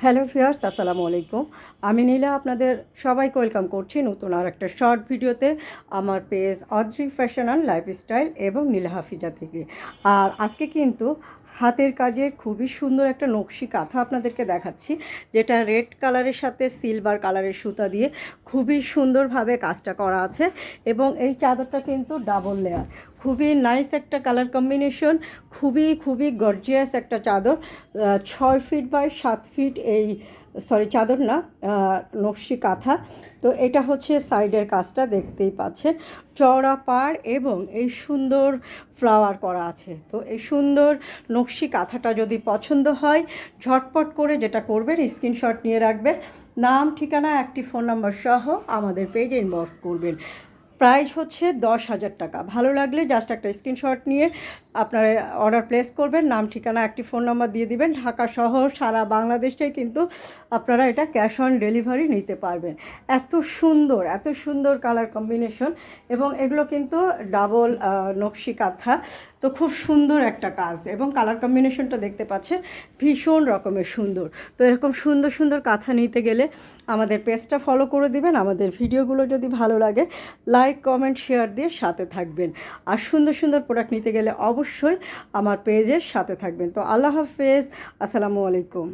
Hello viewers, আসসালামু আলাইকুম। আমি নীলা আপনাদের সবাইকে ওয়েলকাম করছি নতুন আর একটা শর্ট ভিডিওতে আমার page Adri fashion and lifestyle এবং নীলা হাফিজা থেকে। আর আজকে কিন্তু হাতের কাজে খুবই সুন্দর একটা নকশি কাঁথা আপনাদেরকে দেখাচ্ছি, যেটা রেড কালারের সাথে সিলভার কালারের সুতা দিয়ে খুবই সুন্দরভাবে কাজটা করা আছে। এবং এই চাদরটা কিন্তু ডাবল লেয়ার, খুবই নাইস একটা কালার কম্বিনেশন, খুবই খুবই গর্জিয়াস একটা চাদর। 6 ফিট বাই 7 ফিট এই চাদর না, নকশি কাঁথা। তো এটা হচ্ছে সাইডের কাজটা দেখতেই পাচ্ছেন, চওড়া পাড় এবং এই সুন্দর ফ্লাওয়ার করা আছে। তো এই সুন্দর নকশি কাঁথাটা যদি পছন্দ হয়, ঝটপট করে যেটা করবেন স্ক্রিনশট নিয়ে রাখবেন, নাম ঠিকানা একটি ফোন নাম্বার সহ আমাদের পেজে ইনবক্স করবেন। প্রাইস হচ্ছে 10,000 টাকা। ভালো লাগলে জাস্ট একটা স্ক্রিনশট নিয়ে আপনারা অর্ডার প্লেস করবেন, নাম ঠিকানা একটি ফোন নাম্বার দিয়ে দিবেন। ঢাকা শহর সারা বাংলাদেশে কিন্তু আপনারা এটা ক্যাশ অন ডেলিভারি নিতে পারবেন। এত সুন্দর কালার কম্বিনেশন, এবং এগুলো কিন্তু ডাবল নকশি কাঁথা। তো খুব সুন্দর একটা কাজ, এবং কালার কম্বিনেশনটা দেখতে পাচ্ছেন ভীষণ রকমের সুন্দর। তো এরকম সুন্দর সুন্দর কাঁথা নিতে গেলে আমাদের পেজটা ফলো করে দিবেন। আমাদের ভিডিওগুলো যদি ভালো লাগে লাইক কমেন্ট শেয়ার দিয়ে সাথে থাকবেন। আর সুন্দর সুন্দর প্রোডাক্ট নিতে গেলে অবশ্যই আমার পেজের সাথে থাকবেন। তো আল্লাহ হাফেজ, আসসালামু আলাইকুম।